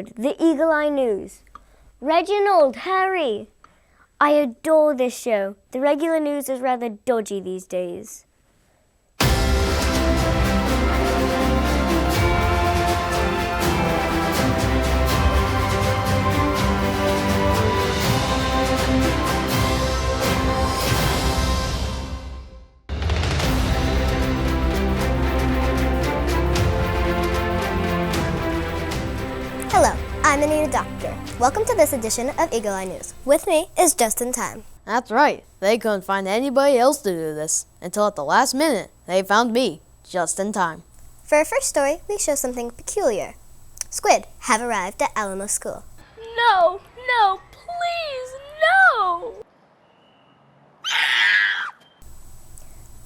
episode, the Eagle Eye News. Reginald, hurry! I adore this show. The regular news is rather dodgy these days. Hello, I'm Anita Dockter. Welcome to this edition of Eagle Eye News. With me is Just in Time. That's right. They couldn't find anybody else to do this until at the last minute they found me, just in time. For our first story, we show something peculiar. Squid have arrived at Alamo School. No, please, no!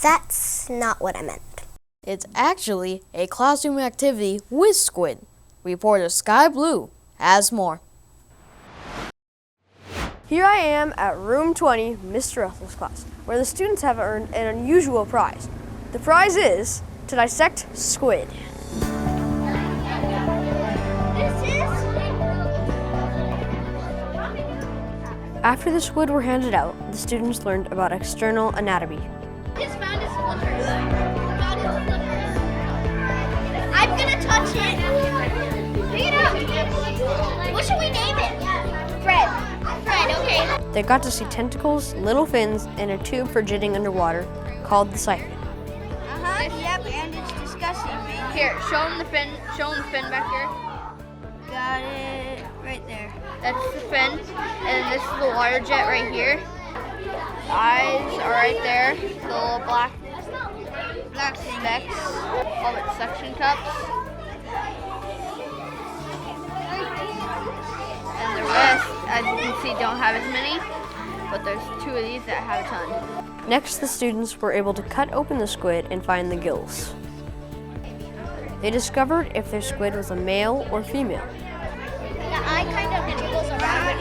That's not what I meant. It's actually a classroom activity with Squid. Reporter Sky Blue has more. Here I am at room 20, Mr. Russell's class, where the students have earned an unusual prize. The prize is to dissect squid. After the squid were handed out, the students learned about external anatomy. Just found his slippers. I'm gonna touch it. Pick it up. What should we name it? Fred, okay. They got to see tentacles, little fins, and a tube for jetting underwater called the siphon. Yep, and it's disgusting. Here, show him the fin. Show him the fin back here. Got it right there. That's the fin, and this is the water jet right here. The eyes are right there. The little black specks. All the suction cups. And the rest, as you can see, don't have as many, but there's two of these that have a ton. Next, the students were able to cut open the squid and find the gills. They discovered if their squid was a male or female. The eye kind of jiggles around.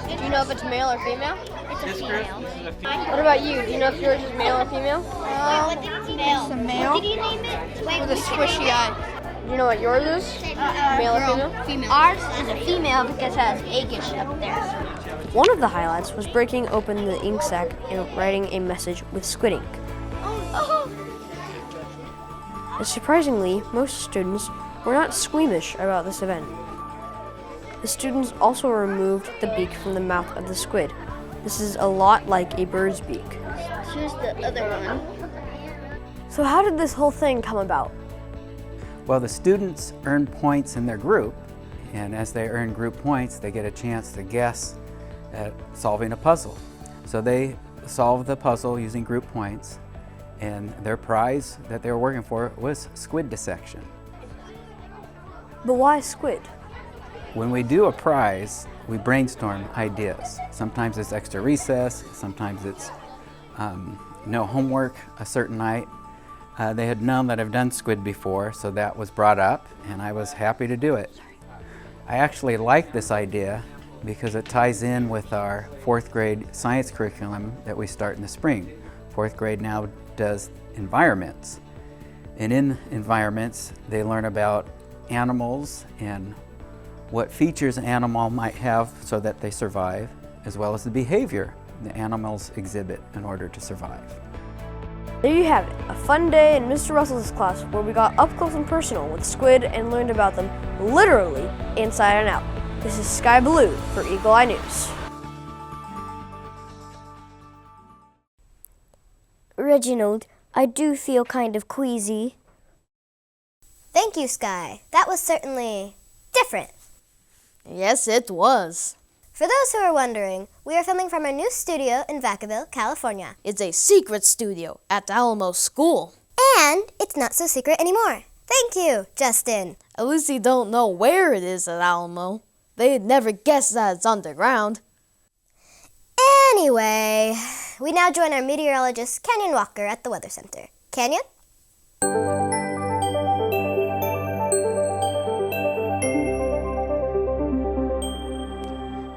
Do you know if it's male or female? It's a female. What about you? Do you know if yours is male or female? Male. It's a male. What did you name it? With a squishy eye. Do you know what yours is? Male or female? Female. Ours is a female because it has eggish up there. One of the highlights was breaking open the ink sac and writing a message with squid ink. Surprisingly, most students were not squeamish about this event. The students also removed the beak from the mouth of the squid. This is a lot like a bird's beak. Here's the other one. So how did this whole thing come about? Well, the students earn points in their group, and as they earn group points, they get a chance to guess at solving a puzzle. So they solved the puzzle using group points, and their prize that they were working for was squid dissection. But why squid? When we do a prize, we brainstorm ideas. Sometimes it's extra recess, sometimes it's no homework a certain night. They had known that I've done squid before, so that was brought up, and I was happy to do it. I actually like this idea because it ties in with our 4th grade science curriculum that we start in the spring. 4th grade now does environments, and in environments they learn about animals and what features an animal might have so that they survive, as well as the behavior the animals exhibit in order to survive. There you have it, a fun day in Mr. Russell's class where we got up close and personal with squid and learned about them literally inside and out. This is Sky Blue for Eagle Eye News. Reginald, I do feel kind of queasy. Thank you, Sky. That was certainly different. Yes, it was. For those who are wondering, we are filming from our new studio in Vacaville, California. It's a secret studio at Alamo School. And it's not so secret anymore. Thank you, Justin. At least they don't know where it is at Alamo. They'd never guess that it's underground. Anyway, we now join our meteorologist, Canyon Walker, at the Weather Center. Canyon?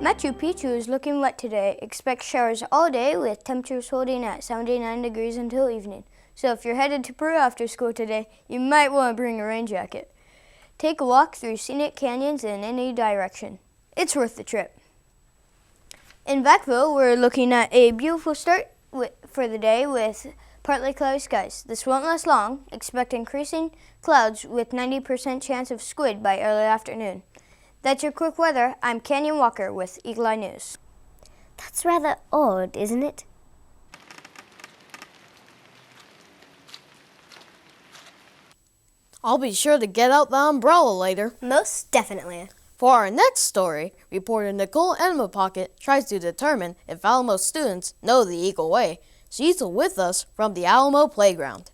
Machu Picchu is looking wet today. Expect showers all day with temperatures holding at 79 degrees until evening. So if you're headed to Peru after school today, you might want to bring a rain jacket. Take a walk through scenic canyons in any direction. It's worth the trip. In Vacaville, we're looking at a beautiful start for the day with partly cloudy skies. This won't last long. Expect increasing clouds with 90% chance of squid by early afternoon. That's your quick weather. I'm Canyon Walker with Eagle Eye News. That's rather odd, isn't it? I'll be sure to get out the umbrella later. Most definitely. For our next story, reporter Nicole Enema Pocket tries to determine if Alamo students know the Eagle Way. She's with us from the Alamo Playground.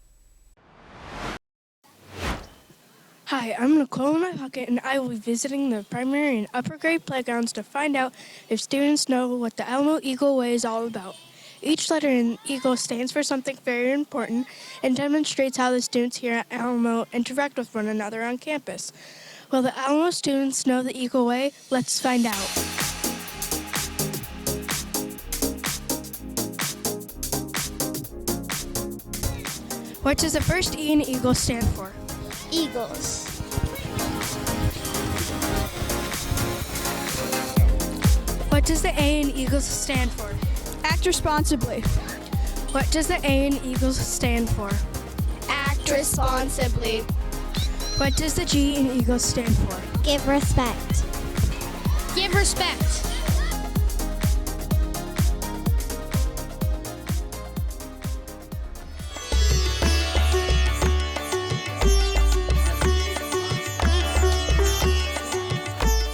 Hi, I'm Nicole Enema Pocket, and I will be visiting the primary and upper grade playgrounds to find out if students know what the Alamo Eagle Way is all about. Each letter in Eagle stands for something very important and demonstrates how the students here at Alamo interact with one another on campus. Will the Alamo students know the Eagle Way? Let's find out. What does the first E in Eagle stand for? Eagles. What does the A in Eagles stand for? Act responsibly. What does the A in Eagles stand for? Act responsibly. What does the G in Eagles stand for? Give respect. Give respect.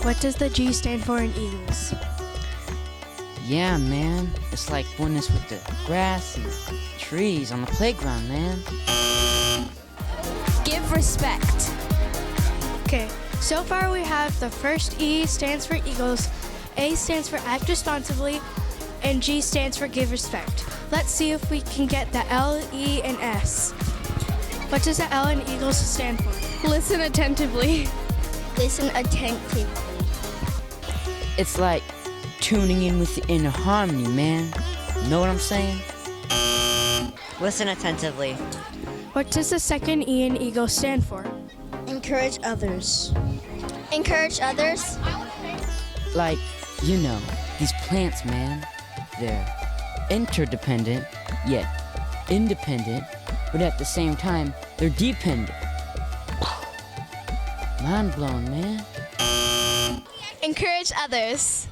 What does the G stand for in Eagles? Yeah, man. It's like oneness with the grass and trees on the playground, man. Give respect. Okay, so far we have the first E stands for Eagles, A stands for act responsibly, and G stands for give respect. Let's see if we can get the L, E, and S. What does the L in Eagles stand for? Listen attentively. Listen attentively. It's like tuning in with the inner harmony, man. Know what I'm saying? Listen attentively. What does the second E in Eagles stand for? Encourage others. Encourage others? Like, you know, these plants, man. They're interdependent, yet independent, but at the same time, they're dependent. Mind blown, man. Encourage others.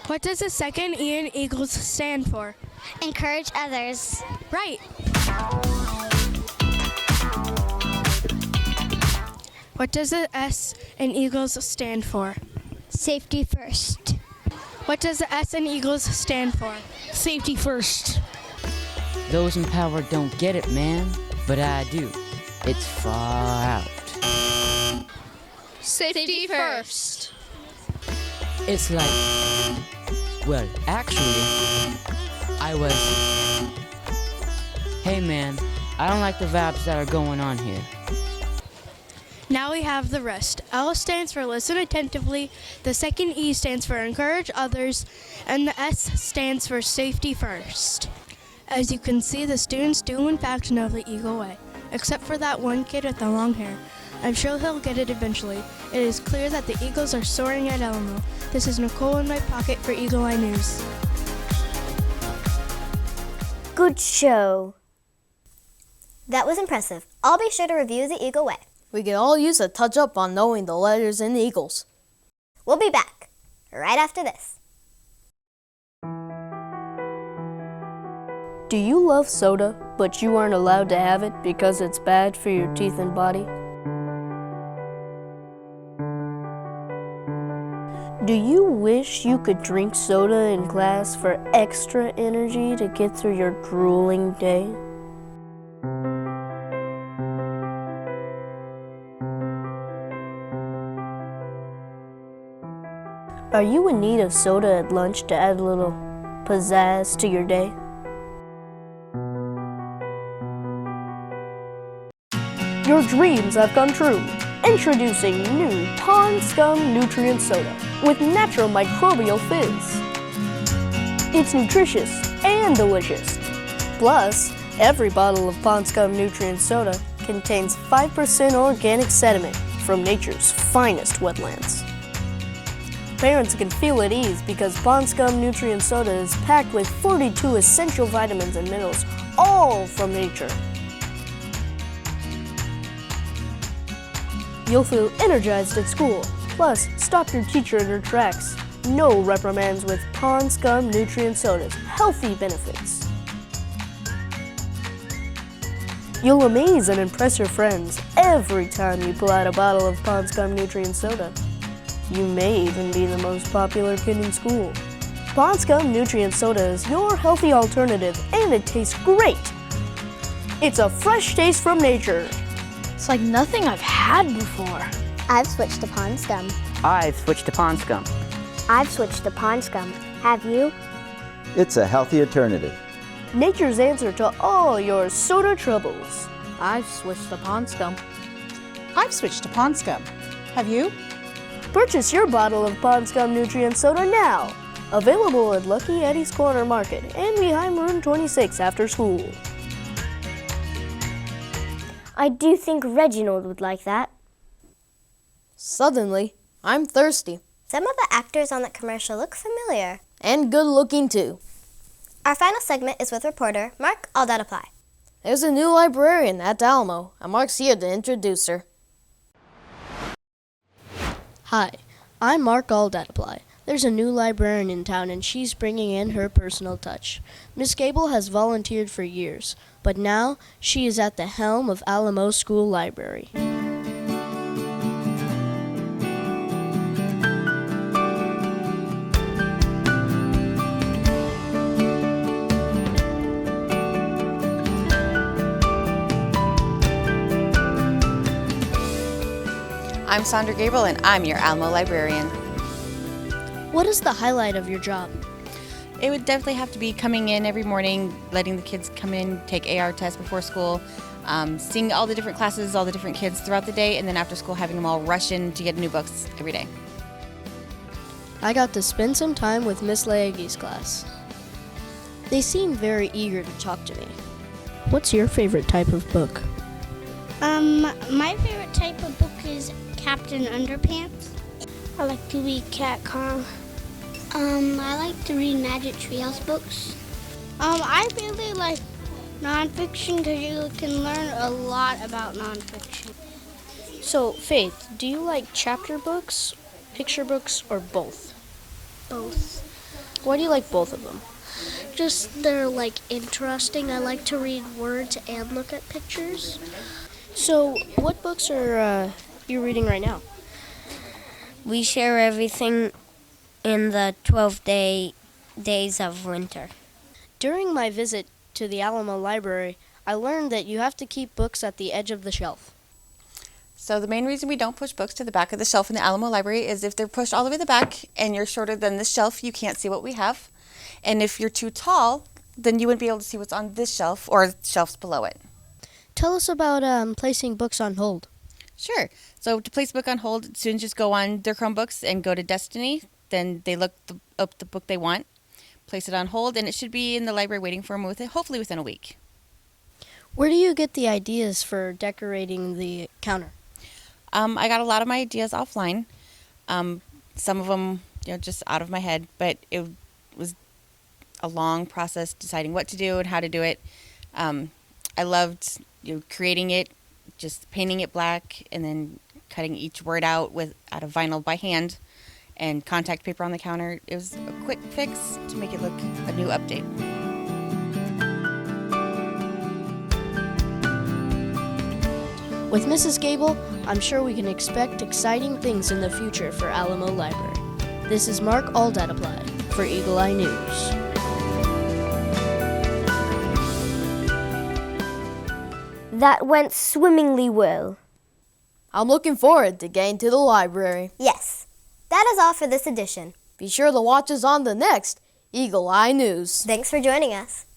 What does the second E in Eagles stand for? Encourage others. Right. What does the S in Eagles stand for? Safety first. What does the S in Eagles stand for? Safety first. Those in power don't get it, man, but I do. It's far out. Safety first. It's like, well, actually, hey man, I don't like the vibes that are going on here. Now we have the rest. L stands for listen attentively, the second E stands for encourage others, and the S stands for safety first. As you can see, the students do in fact know the Eagle Way, except for that one kid with the long hair. I'm sure he'll get it eventually. It is clear that the Eagles are soaring at Alamo. This is Nicole in my pocket for Eagle Eye News. Good show. That was impressive. I'll be sure to review the Eagle Way. We could all use a touch up on knowing the letters in Eagles. We'll be back right after this. Do you love soda, but you aren't allowed to have it because it's bad for your teeth and body? Do you wish you could drink soda in class for extra energy to get through your grueling day? Are you in need of soda at lunch to add a little pizzazz to your day? Your dreams have come true. Introducing new Pond Scum Nutrient Soda with natural microbial fizz. It's nutritious and delicious. Plus, every bottle of Pond Scum Nutrient Soda contains 5% organic sediment from nature's finest wetlands. Parents can feel at ease because Pond Scum Nutrient Soda is packed with 42 essential vitamins and minerals, all from nature. You'll feel energized at school, plus stop your teacher in her tracks. No reprimands with Pond Scum Nutrient Soda's healthy benefits. You'll amaze and impress your friends every time you pull out a bottle of Pond Scum Nutrient Soda. You may even be the most popular kid in school. Pond Scum Nutrient Soda is your healthy alternative, and it tastes great. It's a fresh taste from nature. It's like nothing I've had before. I've switched to Pond Scum. I've switched to Pond Scum. I've switched to Pond Scum. Have you? It's a healthy alternative. Nature's answer to all your soda troubles. I've switched to Pond Scum. I've switched to Pond Scum. Have you? Purchase your bottle of Pond Scum Nutrient Soda now. Available at Lucky Eddie's Corner Market and behind room 26 after school. I do think Reginald would like that. Suddenly, I'm thirsty. Some of the actors on that commercial look familiar. And good looking too. Our final segment is with reporter Mark Aldadapply. There's a new librarian at Alamo, and Mark's here to introduce her. Hi, I'm Mark Aldadapply. There's a new librarian in town, and she's bringing in her personal touch. Miss Gable has volunteered for years, but now she is at the helm of Alamo School Library. I'm Sandra Gable, and I'm your Alamo librarian. What is the highlight of your job? It would definitely have to be coming in every morning, letting the kids come in, take AR tests before school, seeing all the different classes, all the different kids throughout the day, and then after school having them all rush in to get new books every day. I got to spend some time with Miss Leahy's class. They seem very eager to talk to me. What's your favorite type of book? My favorite type of book is Captain Underpants. I like to read Cat Kong. I like to read Magic Treehouse books. I really like nonfiction because you can learn a lot about nonfiction. So, Faith, do you like chapter books, picture books, or both? Both. Why do you like both of them? Just they're interesting. I like to read words and look at pictures. So, what books are you reading right now? We share everything in the 12 days of winter. During my visit to the Alamo Library, I learned that you have to keep books at the edge of the shelf. So the main reason we don't push books to the back of the shelf in the Alamo Library is if they're pushed all the way to the back and you're shorter than this shelf, you can't see what we have. And if you're too tall, then you wouldn't be able to see what's on this shelf or shelves below it. Tell us about placing books on hold. Sure. So to place a book on hold, students just go on their Chromebooks and go to Destiny. Then they look up the book they want, place it on hold, and it should be in the library waiting for them hopefully within a week. Where do you get the ideas for decorating the counter? I got a lot of my ideas offline. Some of them, just out of my head, but it was a long process deciding what to do and how to do it. I loved creating it, just painting it black, and then cutting each word out out of vinyl by hand, and contact paper on the counter. It was a quick fix to make it look a new update. With Mrs. Gable, I'm sure we can expect exciting things in the future for Alamo Library. This is Mark Aldadapply for Eagle Eye News. That went swimmingly well. I'm looking forward to getting to the library. Yes. That is all for this edition. Be sure to watch us on the next Eagle Eye News. Thanks for joining us.